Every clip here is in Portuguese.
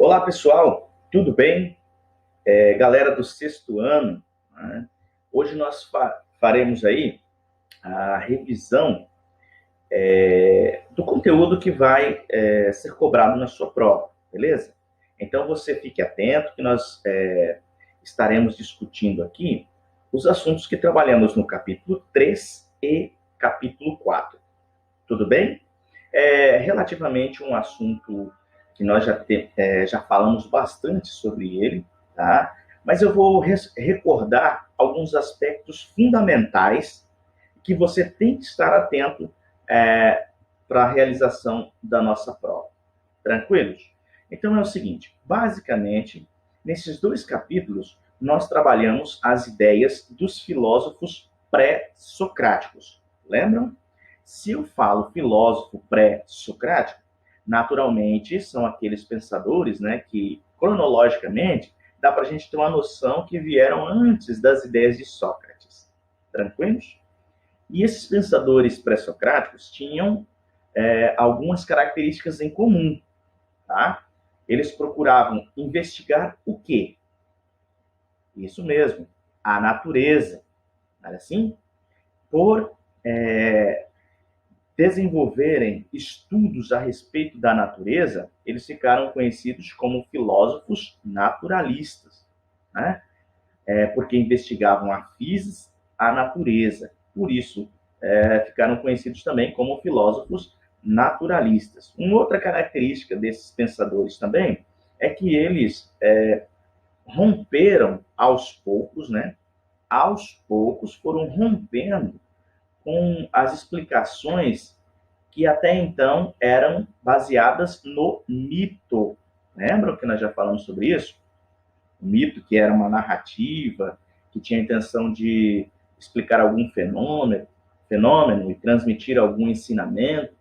Olá, pessoal, tudo bem? Galera do sexto ano, né? Hoje nós faremos aí a revisão do conteúdo que vai ser cobrado na sua prova, beleza? Então você fique atento que nós estaremos discutindo aqui os assuntos que trabalhamos no capítulo 3 e capítulo 4. Tudo bem? Relativamente um assunto que nós já falamos bastante sobre ele, tá? Mas eu vou recordar alguns aspectos fundamentais que você tem que estar atento para a realização da nossa prova. Tranquilos? Então é o seguinte, basicamente, nesses dois capítulos, nós trabalhamos as ideias dos filósofos pré-socráticos. Lembram? Se eu falo filósofo pré-socrático, naturalmente são aqueles pensadores, né, que cronologicamente dá para a gente ter uma noção que vieram antes das ideias de Sócrates. Tranquilos? E esses pensadores pré-socráticos tinham algumas características em comum, tá? Eles procuravam investigar o quê? Isso mesmo, a natureza. Não era assim? Por desenvolverem estudos a respeito da natureza, eles ficaram conhecidos como filósofos naturalistas, né? Porque investigavam a física, a natureza. Por isso, ficaram conhecidos também como filósofos naturalistas. Uma outra característica desses pensadores também é que eles romperam aos poucos, né? Aos poucos foram rompendo com as explicações que até então eram baseadas no mito. Lembram que nós já falamos sobre isso? O mito, que era uma narrativa, que tinha a intenção de explicar algum fenômeno e transmitir algum ensinamento.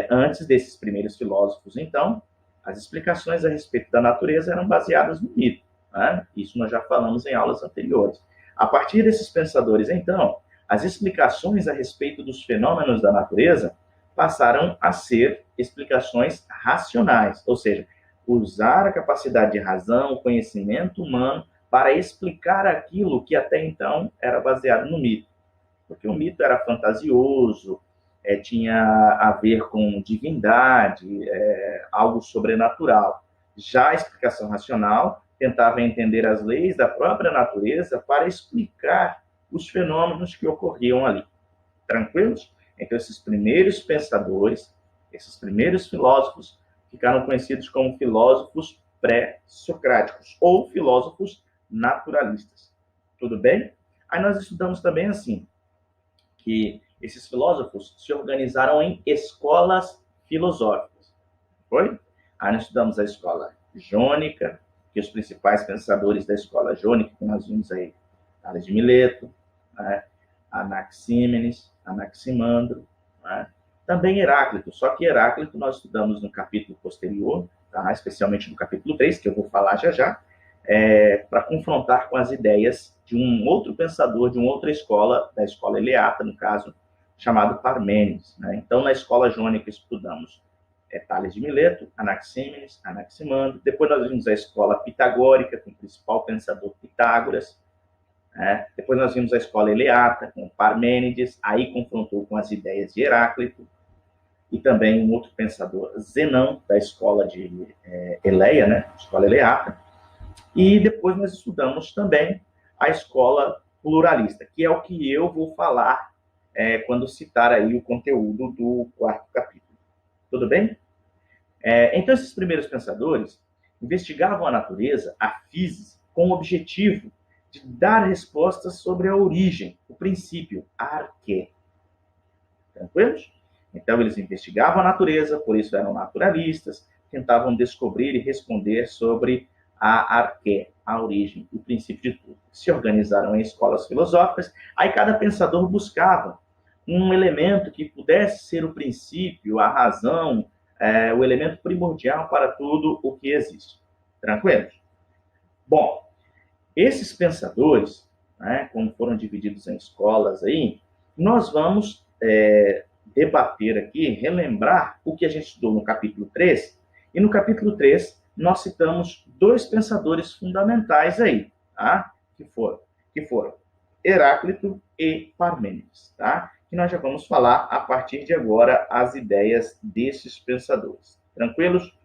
Antes desses primeiros filósofos, então, as explicações a respeito da natureza eram baseadas no mito, né? Isso nós já falamos em aulas anteriores. A partir desses pensadores, então, as explicações a respeito dos fenômenos da natureza passaram a ser explicações racionais, ou seja, usar a capacidade de razão, o conhecimento humano para explicar aquilo que até então era baseado no mito. Porque o mito era fantasioso, tinha a ver com divindade, algo sobrenatural. Já a explicação racional tentava entender as leis da própria natureza para explicar os fenômenos que ocorriam ali. Tranquilos? Então, esses primeiros pensadores, esses primeiros filósofos, ficaram conhecidos como filósofos pré-socráticos ou filósofos naturalistas. Tudo bem? Aí nós estudamos também assim, que esses filósofos se organizaram em escolas filosóficas. Foi? Aí nós estudamos a escola jônica, que os principais pensadores da escola jônica, que nós vimos aí, Tales de Mileto, né? Anaxímenes, Anaximandro, né? Também Heráclito, só que Heráclito nós estudamos no capítulo posterior, tá? Especialmente no capítulo 3, que eu vou falar já já, para confrontar com as ideias de um outro pensador, de uma outra escola, da escola eleata, no caso, chamado Parmênides, né? Então, na escola jônica estudamos Tales de Mileto, Anaxímenes, Anaximandro. Depois nós vimos a escola pitagórica, com o principal pensador Pitágoras. Depois nós vimos a escola eleata, com Parmênides, aí confrontou com as ideias de Heráclito, e também um outro pensador, Zenão, da escola de Eleia, né? Escola eleata. E depois nós estudamos também a escola pluralista, que é o que eu vou falar quando citar aí o conteúdo do quarto capítulo. Tudo bem? Então, esses primeiros pensadores investigavam a natureza, a física, com o objetivo de dar respostas sobre a origem, o princípio, a arqué. Tranquilos? Então, eles investigavam a natureza, por isso eram naturalistas, tentavam descobrir e responder sobre a arqué, a origem, o princípio de tudo. Se organizaram em escolas filosóficas, aí cada pensador buscava um elemento que pudesse ser o princípio, a razão, o elemento primordial para tudo o que existe. Tranquilo? Bom, esses pensadores, né, como foram divididos em escolas aí, nós vamos debater aqui, relembrar o que a gente estudou no capítulo 3, e no capítulo 3 nós citamos dois pensadores fundamentais aí, tá? Que foram Heráclito e Parmênides, tá? Que nós já vamos falar a partir de agora as ideias desses pensadores. Tranquilos?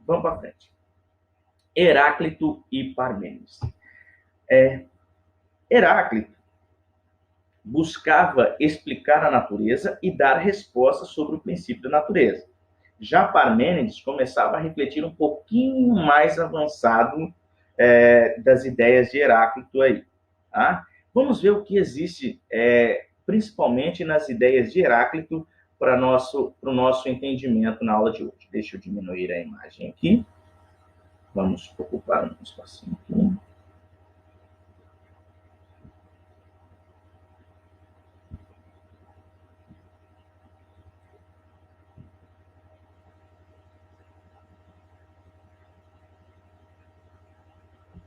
Vamos para frente. Heráclito e Parmênides. Heráclito buscava explicar a natureza e dar respostas sobre o princípio da natureza. Já Parmênides começava a refletir um pouquinho mais avançado das ideias de Heráclito aí. Tá? Vamos ver o que existe, principalmente nas ideias de Heráclito, para o nosso entendimento na aula de hoje. Deixa eu diminuir a imagem aqui. Vamos ocupar um espacinho aqui.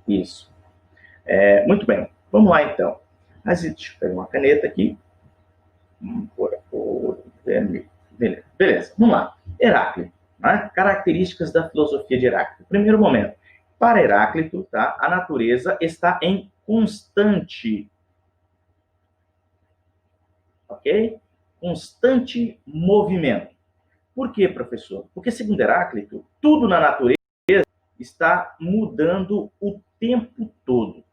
Isso. Muito bem. Vamos lá, então. Deixa eu pegar uma caneta aqui. Beleza, vamos lá. Heráclito. Né? Características da filosofia de Heráclito. Primeiro momento. Para Heráclito, tá? A natureza está em constante, ok? Constante movimento. Por quê, professor? Porque, segundo Heráclito, tudo na natureza está mudando o tempo todo.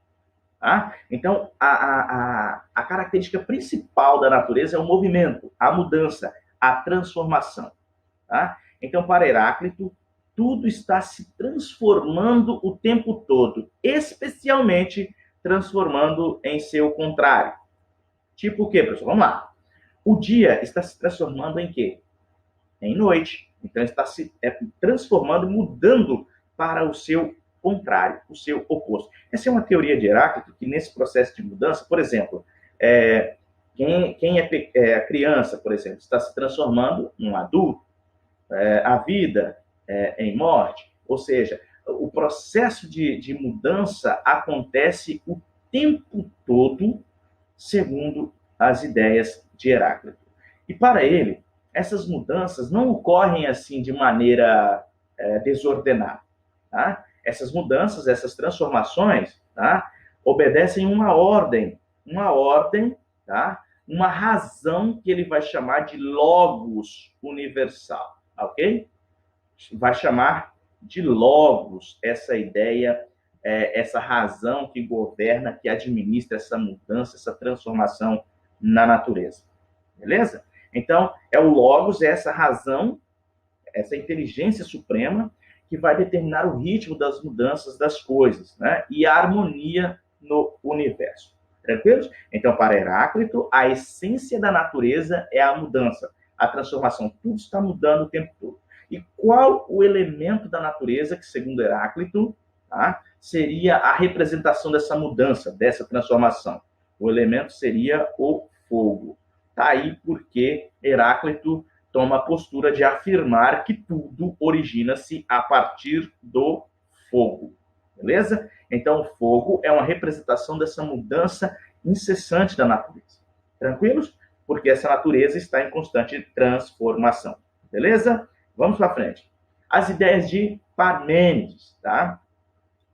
Tá? Então, a característica principal da natureza é o movimento, a mudança, a transformação. Tá? Então, para Heráclito, tudo está se transformando o tempo todo, especialmente transformando em seu contrário. Tipo o quê, professor? Vamos lá. O dia está se transformando em quê? Em noite. Então, está se transformando, mudando para o seu contrário, o seu oposto. Essa é uma teoria de Heráclito que, nesse processo de mudança, por exemplo, quem é criança, por exemplo, está se transformando em um adulto, a vida em morte, ou seja, o processo de mudança acontece o tempo todo, segundo as ideias de Heráclito. E para ele, essas mudanças não ocorrem assim de maneira desordenada. Tá? Essas mudanças, essas transformações, tá? Obedecem uma ordem, tá? Uma razão que ele vai chamar de logos universal, ok? Vai chamar de logos essa ideia, essa razão que governa, que administra essa mudança, essa transformação na natureza. Beleza? Então, o logos, essa razão, essa inteligência suprema que vai determinar o ritmo das mudanças das coisas, né? E a harmonia no universo. Tranquilos? Então, para Heráclito, a essência da natureza é a mudança, a transformação. Tudo está mudando o tempo todo. E qual o elemento da natureza que, segundo Heráclito, tá, seria a representação dessa mudança, dessa transformação? O elemento seria o fogo. Tá aí porque Heráclito toma a postura de afirmar que tudo origina-se a partir do fogo. Beleza? Então, o fogo é uma representação dessa mudança incessante da natureza. Tranquilos? Porque essa natureza está em constante transformação. Beleza? Vamos para frente. As ideias de Parmênides, tá?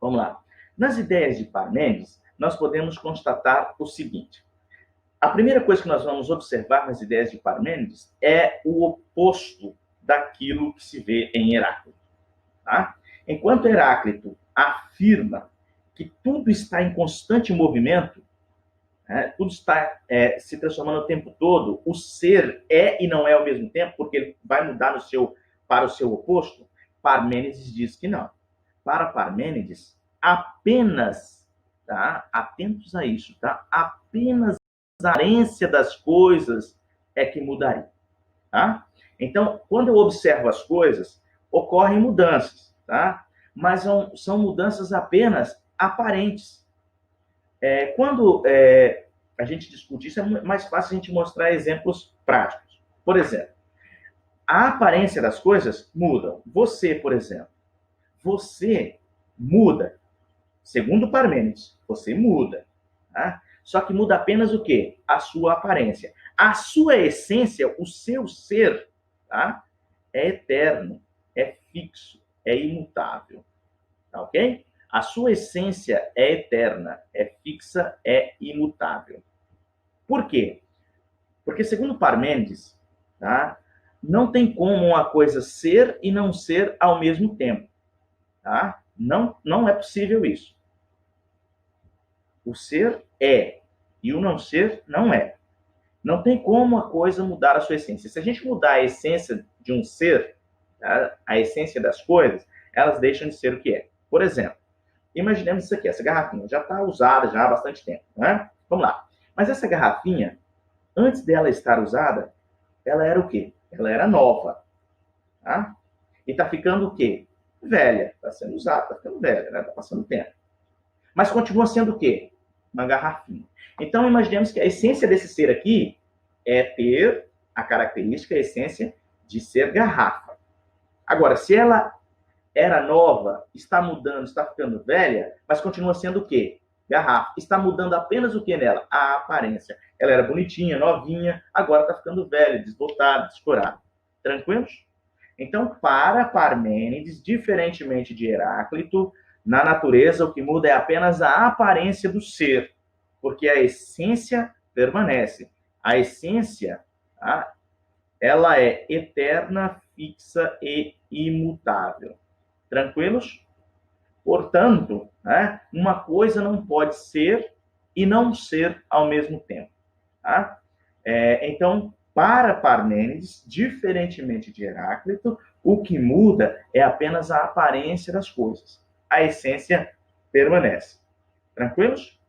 Vamos lá. Nas ideias de Parmênides, nós podemos constatar o seguinte. A primeira coisa que nós vamos observar nas ideias de Parmênides é o oposto daquilo que se vê em Heráclito. Tá? Enquanto Heráclito afirma que tudo está em constante movimento, tudo está se transformando o tempo todo, o ser é e não é ao mesmo tempo, porque ele vai mudar para o seu oposto, Parmênides diz que não. Para Parmênides, apenas, tá? Atentos a isso, tá? Apenas a aparência das coisas é que mudaria. Tá? Então, quando eu observo as coisas, ocorrem mudanças, tá? Mas são mudanças apenas aparentes. Quando a gente discute isso, é mais fácil a gente mostrar exemplos práticos. Por exemplo, a aparência das coisas muda. Você, por exemplo, você muda. Segundo Parmênides, você muda. Tá? Só que muda apenas o quê? A sua aparência. A sua essência, o seu ser, tá? É eterno, é fixo, é imutável. A sua essência é eterna, é fixa, é imutável. Por quê? Porque, segundo Parmênides, tá, não tem como uma coisa ser e não ser ao mesmo tempo. Tá? Não é possível isso. O ser é e o não ser não é. Não tem como a coisa mudar a sua essência. Se a gente mudar a essência de um ser, tá, a essência das coisas, elas deixam de ser o que é. Por exemplo, imaginemos isso aqui, essa garrafinha já está usada já há bastante tempo, né? Vamos lá. Mas essa garrafinha, antes dela estar usada, ela era o quê? Ela era nova. Tá? E está ficando o quê? Velha. Está sendo usada, está ficando velha, né? Está passando tempo. Mas continua sendo o quê? Uma garrafinha. Então, imaginemos que a essência desse ser aqui é ter a característica, a essência de ser garrafa. Agora, se ela era nova, está mudando, está ficando velha, mas continua sendo o quê? Garrafa. Está mudando apenas o que nela? A aparência. Ela era bonitinha, novinha, agora está ficando velha, desbotada, descorada. Tranquilos? Então, para Parmênides, diferentemente de Heráclito, na natureza o que muda é apenas a aparência do ser, porque a essência permanece. A essência, tá, ela é eterna, fixa e imutável. Tranquilos? Portanto, né, uma coisa não pode ser e não ser ao mesmo tempo. Tá? Então, para Parmênides, diferentemente de Heráclito, o que muda é apenas a aparência das coisas. A essência permanece. Tranquilos?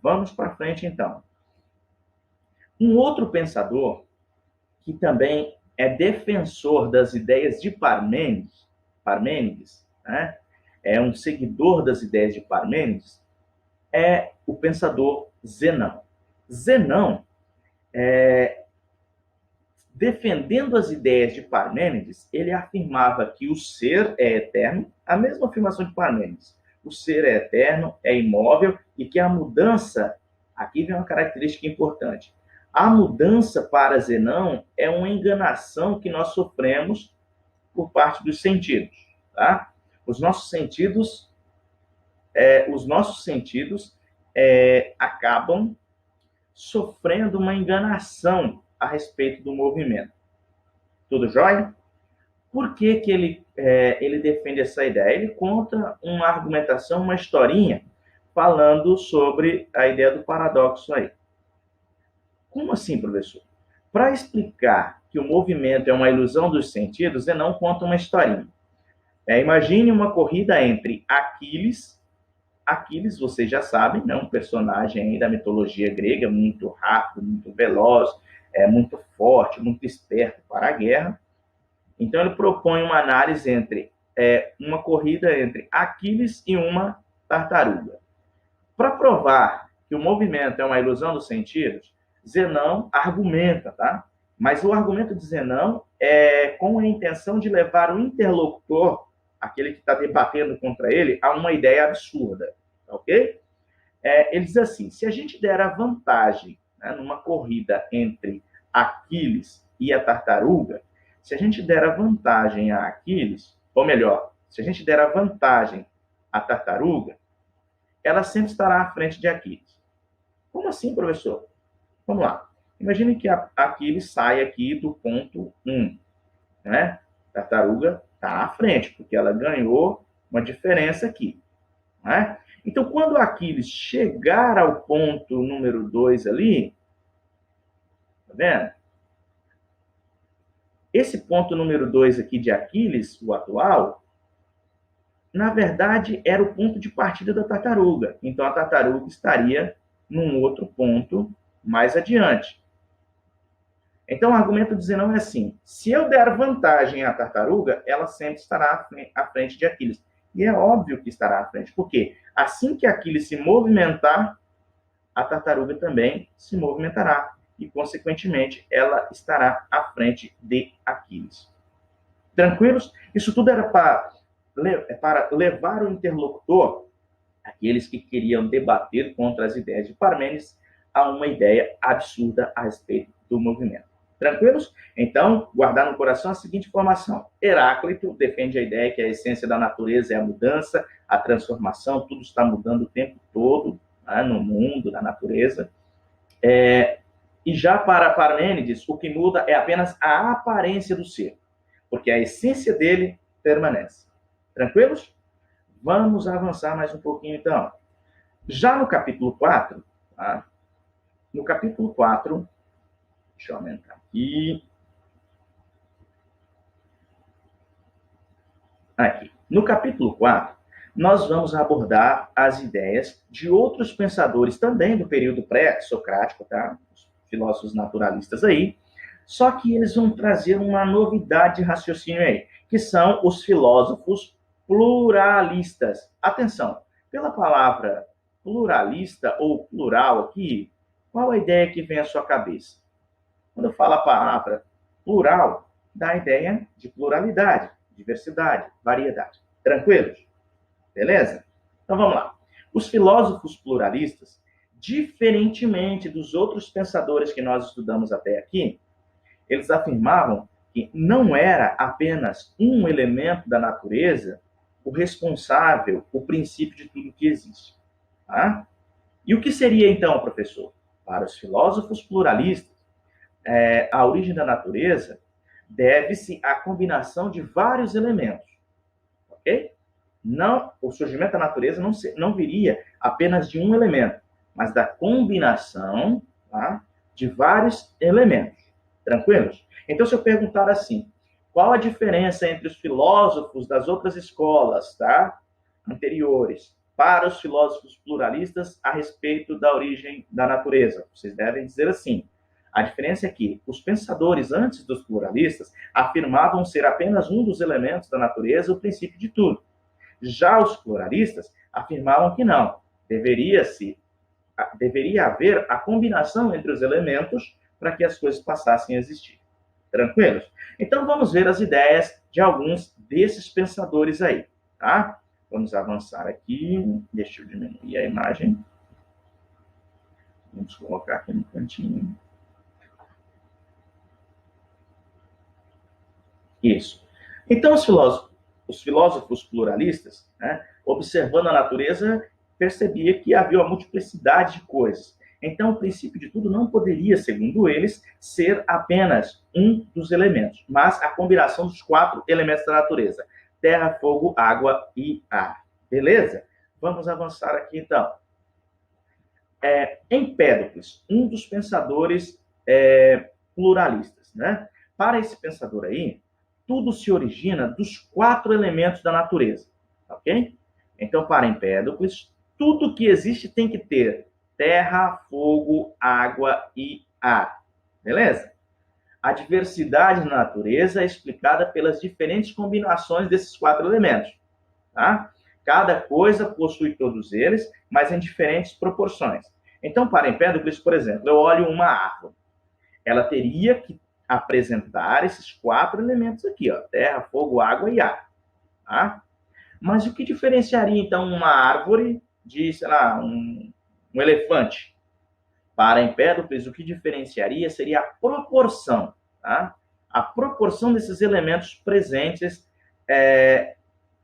Vamos para frente, então. Um outro pensador que também é defensor das ideias de Parmênides, né? É um seguidor das ideias de Parmênides, é o pensador Zenão. Zenão, defendendo as ideias de Parmênides, ele afirmava que o ser é eterno, a mesma afirmação de Parmênides. O ser é eterno, é imóvel e que a mudança, aqui vem uma característica importante, a mudança para Zenão é uma enganação que nós sofremos por parte dos sentidos. Tá? Os nossos sentidos acabam sofrendo uma enganação a respeito do movimento. Tudo jóia? Por que ele defende essa ideia? Ele conta uma argumentação, uma historinha, falando sobre a ideia do paradoxo aí. Como assim, professor? Para explicar que o movimento é uma ilusão dos sentidos, Zenão conta uma historinha. Imagine uma corrida entre Aquiles. Aquiles, vocês já sabem, é um personagem aí da mitologia grega, muito rápido, muito veloz, muito forte, muito esperto para a guerra. Então, ele propõe uma análise entre uma corrida entre Aquiles e uma tartaruga. Para provar que o movimento é uma ilusão dos sentidos, Zenão argumenta, tá? Mas o argumento de Zenão é com a intenção de levar o interlocutor, aquele que está debatendo contra ele, a uma ideia absurda, ok? Ele diz assim, se a gente der a vantagem, né, numa corrida entre Aquiles e a tartaruga, se a gente der a vantagem a Aquiles, ou melhor, se a gente der a vantagem à tartaruga, ela sempre estará à frente de Aquiles. Como assim, professor? Vamos lá. Imagine que Aquiles sai aqui do ponto 1. Né? A tartaruga está à frente, porque ela ganhou uma diferença aqui. Né? Então, quando Aquiles chegar ao ponto número 2 ali, tá vendo? Esse ponto número 2 aqui de Aquiles, o atual, na verdade, era o ponto de partida da tartaruga. Então, a tartaruga estaria num outro ponto mais adiante. Então, o argumento de Zenão é assim, se eu der vantagem à tartaruga, ela sempre estará à frente de Aquiles. E é óbvio que estará à frente, porque assim que Aquiles se movimentar, a tartaruga também se movimentará. E, consequentemente, ela estará à frente de Aquiles. Tranquilos? Isso tudo era para levar o interlocutor, aqueles que queriam debater contra as ideias de Parmênides, a uma ideia absurda a respeito do movimento. Tranquilos? Então, guardar no coração a seguinte informação. Heráclito defende a ideia que a essência da natureza é a mudança, a transformação, tudo está mudando o tempo todo, né, no mundo, na natureza. E já para Parmênides, o que muda é apenas a aparência do ser, porque a essência dele permanece. Tranquilos? Vamos avançar mais um pouquinho, então. Já no capítulo 4, tá? No capítulo 4, deixa eu aumentar aqui. Aqui. No capítulo 4, nós vamos abordar as ideias de outros pensadores também do período pré-socrático, tá? Os filósofos naturalistas aí, só que eles vão trazer uma novidade de raciocínio aí, que são os filósofos pluralistas. Atenção, pela palavra pluralista ou plural aqui, qual a ideia que vem à sua cabeça? Quando eu falo a palavra plural, dá a ideia de pluralidade, diversidade, variedade. Tranquilos? Beleza? Então vamos lá. Os filósofos pluralistas, diferentemente dos outros pensadores que nós estudamos até aqui, eles afirmavam que não era apenas um elemento da natureza o responsável, o princípio de tudo que existe. Tá? E o que seria então, professor? Para os filósofos pluralistas, a origem da natureza deve-se à combinação de vários elementos, ok? Não, o surgimento da natureza não viria apenas de um elemento, mas da combinação, tá, de vários elementos. Tranquilos? Então, se eu perguntar assim, qual a diferença entre os filósofos das outras escolas, tá, anteriores, para os filósofos pluralistas a respeito da origem da natureza? Vocês devem dizer assim, a diferença é que os pensadores antes dos pluralistas afirmavam ser apenas um dos elementos da natureza o princípio de tudo. Já os pluralistas afirmavam que não, deveria haver a combinação entre os elementos para que as coisas passassem a existir. Tranquilos? Então vamos ver as ideias de alguns desses pensadores aí, tá? Vamos avançar aqui, deixa eu diminuir a imagem. Vamos colocar aqui no cantinho. Isso. Então, os filósofos pluralistas, né, observando a natureza, percebia que havia uma multiplicidade de coisas. Então, o princípio de tudo não poderia, segundo eles, ser apenas um dos elementos, mas a combinação dos 4 elementos da natureza: terra, fogo, água e ar. Beleza? Vamos avançar aqui, então. Empédocles, um dos pensadores pluralistas, né? Para esse pensador aí, tudo se origina dos 4 elementos da natureza, ok? Então, para Empédocles, tudo que existe tem que ter terra, fogo, água e ar, beleza? A diversidade na natureza é explicada pelas diferentes combinações desses 4 elementos, tá? Cada coisa possui todos eles, mas em diferentes proporções. Então, para Empédocles, por exemplo, eu olho uma árvore. Ela teria que apresentar esses 4 elementos aqui, ó, terra, fogo, água e ar. Tá? Mas o que diferenciaria, então, uma árvore de, sei lá, um elefante? Para Empédocles, o que diferenciaria seria a proporção, tá? A proporção desses elementos presentes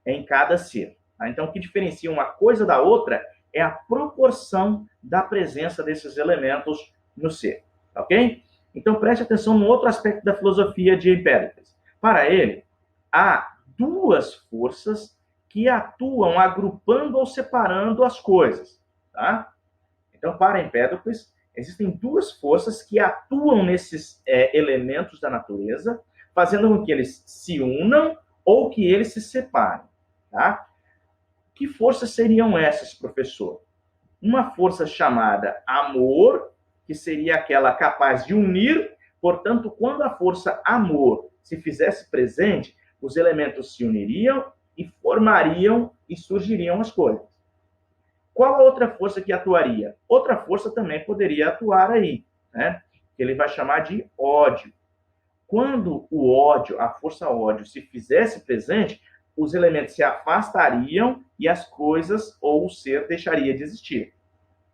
em cada ser. Tá? Então, o que diferencia uma coisa da outra é a proporção da presença desses elementos no ser. Ok? Então, preste atenção no outro aspecto da filosofia de Empédocles. Para ele, há 2 forças que atuam agrupando ou separando as coisas. Tá? Então, para Empédocles, existem 2 forças que atuam nesses elementos da natureza, fazendo com que eles se unam ou que eles se separem. Tá? Que forças seriam essas, professor? Uma força chamada amor, que seria aquela capaz de unir, portanto, quando a força amor se fizesse presente, os elementos se uniriam e formariam e surgiriam as coisas. Qual a outra força que atuaria? Outra força também poderia atuar aí, né? Que ele vai chamar de ódio. Quando o ódio, a força ódio, se fizesse presente, os elementos se afastariam e as coisas ou o ser deixaria de existir.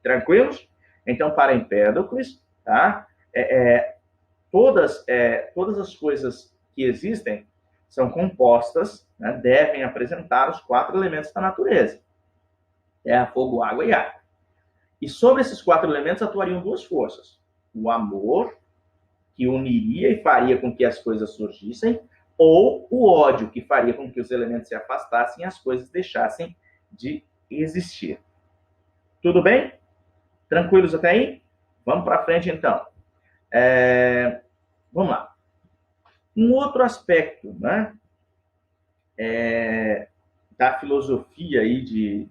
Tranquilos? Então, para Empédocles, tá? todas as coisas que existem são compostas, né, devem apresentar os 4 elementos da natureza: terra, fogo, água e ar. E sobre esses 4 elementos atuariam 2 forças: o amor, que uniria e faria com que as coisas surgissem, ou o ódio, que faria com que os elementos se afastassem e as coisas deixassem de existir. Tudo bem? Tranquilos até aí? Vamos para frente, então. Vamos lá. Um outro aspecto, né, da filosofia aí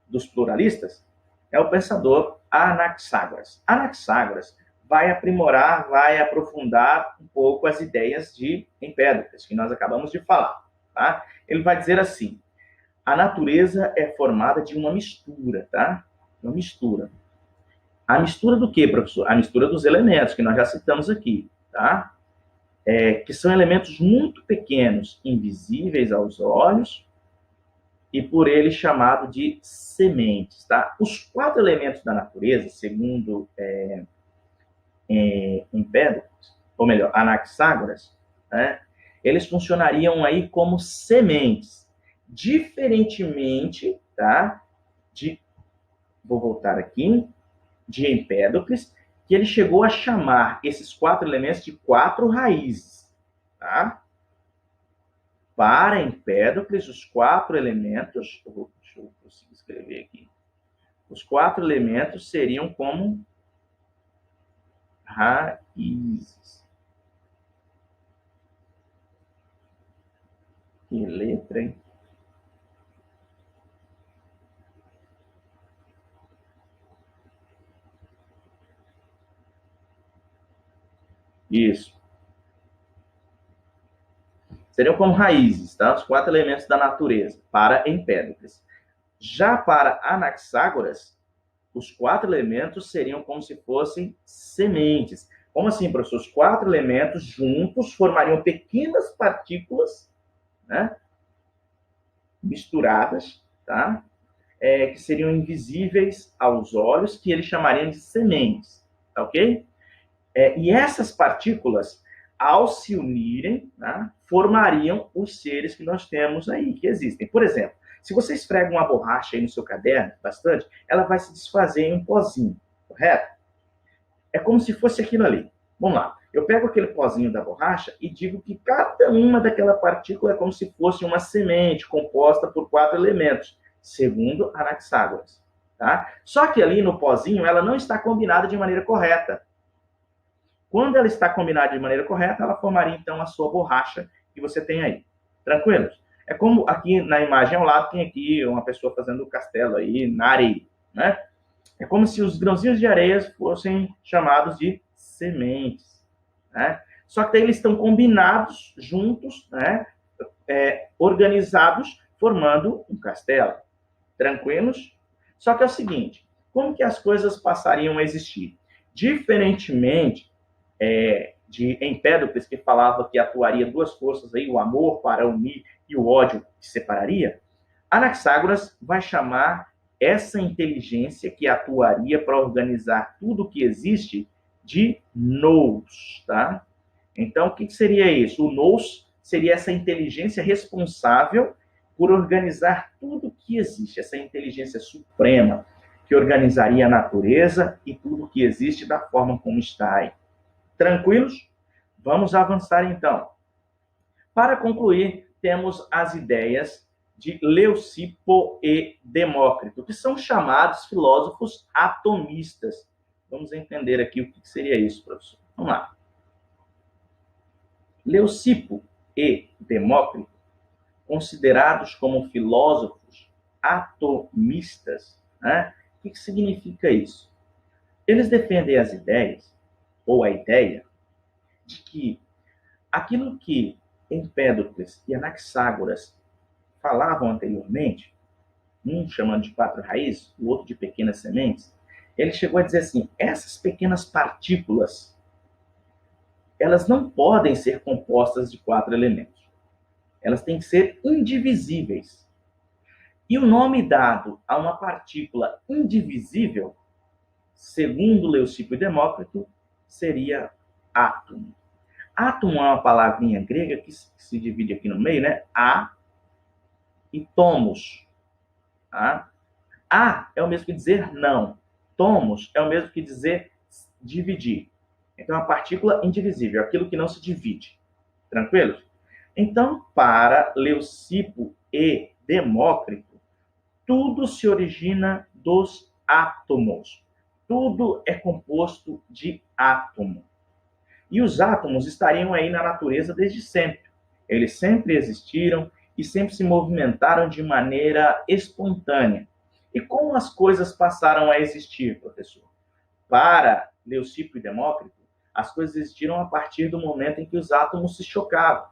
dos pluralistas é o pensador Anaxágoras. Anaxágoras vai aprimorar, vai aprofundar um pouco as ideias de Empédocles, que nós acabamos de falar. Tá? Ele vai dizer assim: a natureza é formada de uma mistura, tá? Uma mistura. A mistura do quê, professor? A mistura dos elementos, que nós já citamos aqui, tá? Que são elementos muito pequenos, invisíveis aos olhos, e por ele chamado de sementes, tá? Os 4 elementos da natureza, segundo Empédocles, ou melhor, Anaxágoras, né? Eles funcionariam aí como sementes, diferentemente, tá? Vou voltar aqui, de Empédocles, que ele chegou a chamar esses 4 elementos de 4 raízes, tá? Para Empédocles, os 4 elementos, deixa eu conseguir escrever aqui, os 4 elementos seriam como raízes. Que letra, hein? Isso. Seriam como raízes, tá? Os 4 elementos da natureza, para Empédocles. Já para Anaxágoras, os 4 elementos seriam como se fossem sementes. Como assim, professor? Os 4 elementos juntos formariam pequenas partículas, né, misturadas, tá? Que seriam invisíveis aos olhos, que eles chamariam de sementes, tá ok? E essas partículas, ao se unirem, né, formariam os seres que nós temos aí, que existem. Por exemplo, se você esfrega uma borracha aí no seu caderno, bastante, ela vai se desfazer em um pozinho, correto? É como se fosse aquilo ali. Vamos lá. Eu pego aquele pozinho da borracha e digo que cada uma daquela partícula é como se fosse uma semente composta por 4 elementos, segundo Anaxágoras. Tá? Só que ali no pozinho ela não está combinada de maneira correta. Quando ela está combinada de maneira correta, ela formaria então a sua borracha que você tem aí. Tranquilos? É como aqui na imagem ao lado tem aqui uma pessoa fazendo o castelo aí na areia, né? É como se os grãozinhos de areia fossem chamados de sementes, né? Só que daí eles estão combinados juntos, né? Organizados, formando um castelo. Tranquilos? Só que é o seguinte, como que as coisas passariam a existir? Diferentemente de Empédocles, que falava que atuaria 2 forças aí, o amor para unir e o ódio que separaria, Anaxágoras vai chamar essa inteligência que atuaria para organizar tudo que existe de nous, tá? Então, o que seria isso? O nous seria essa inteligência responsável por organizar tudo que existe, essa inteligência suprema que organizaria a natureza e tudo que existe da forma como está aí. Tranquilos? Vamos avançar então. Para concluir, temos as ideias de Leucipo e Demócrito, que são chamados filósofos atomistas. Vamos entender aqui o que seria isso, professor. Vamos lá. Leucipo e Demócrito, considerados como filósofos atomistas, né? O que significa isso? Eles defendem as ideias, ou a ideia, de que aquilo que Empédocles e Anaxágoras falavam anteriormente, um chamando de 4 raízes, o outro de pequenas sementes, ele chegou a dizer assim, essas pequenas partículas, elas não podem ser compostas de 4 elementos. Elas têm que ser indivisíveis. E o nome dado a uma partícula indivisível, segundo Leucipo e Demócrito, seria átomo. Átomo é uma palavrinha grega que se divide aqui no meio, né? A e tomos. Tá? A é o mesmo que dizer não. Tomos é o mesmo que dizer dividir. Então, é uma partícula indivisível, aquilo que não se divide. Tranquilo? Então, para Leucipo e Demócrito, tudo se origina dos átomos. Tudo é composto de átomo. E os átomos estariam aí na natureza desde sempre. Eles sempre existiram e sempre se movimentaram de maneira espontânea. E como as coisas passaram a existir, professor? Para Leucipo e Demócrito, as coisas existiram a partir do momento em que os átomos se chocavam.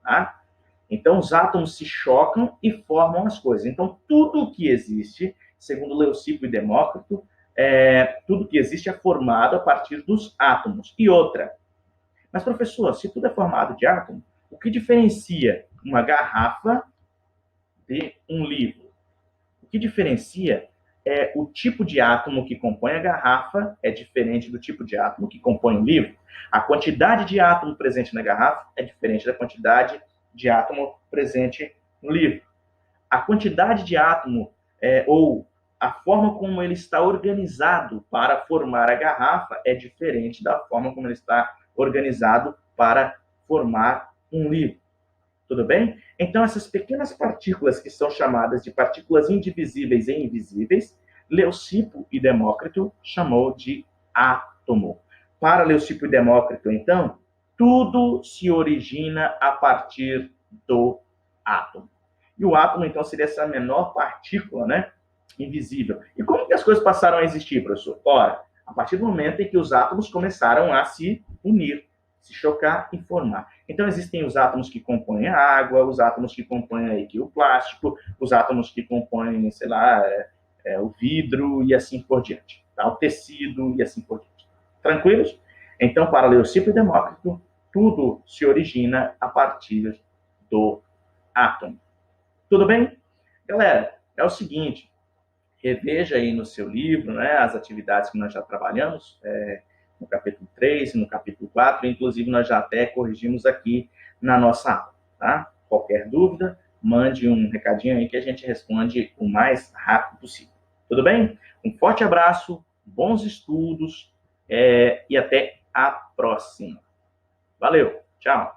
Tá? Então, os átomos se chocam e formam as coisas. Então, tudo o que existe, segundo Leucipo e Demócrito, tudo que existe é formado a partir dos átomos. E outra, mas professor, se tudo é formado de átomo, o que diferencia uma garrafa de um livro? O que diferencia é o tipo de átomo que compõe a garrafa é diferente do tipo de átomo que compõe o livro. A quantidade de átomo presente na garrafa é diferente da quantidade de átomo presente no livro. A quantidade de átomo ou a forma como ele está organizado para formar a garrafa é diferente da forma como ele está organizado para formar um livro. Tudo bem? Então, essas pequenas partículas que são chamadas de partículas indivisíveis e invisíveis, Leucipo e Demócrito chamou de átomo. Para Leucipo e Demócrito, então, tudo se origina a partir do átomo. E o átomo, então, seria essa menor partícula, né, invisível. E como que as coisas passaram a existir, professor? Ora, a partir do momento em que os átomos começaram a se unir, se chocar e formar. Então, existem os átomos que compõem a água, os átomos que compõem aqui o plástico, os átomos que compõem, sei lá, o vidro e assim por diante. Tá? O tecido e assim por diante. Tranquilos? Então, para Leucipo e Demócrito, tudo se origina a partir do átomo. Tudo bem? Galera, é o seguinte, reveja aí no seu livro, né, as atividades que nós já trabalhamos, no capítulo 3 e no capítulo 4, inclusive nós já até corrigimos aqui na nossa aula, tá? Qualquer dúvida, mande um recadinho aí que a gente responde o mais rápido possível. Tudo bem? Um forte abraço, bons estudos e até a próxima. Valeu, tchau!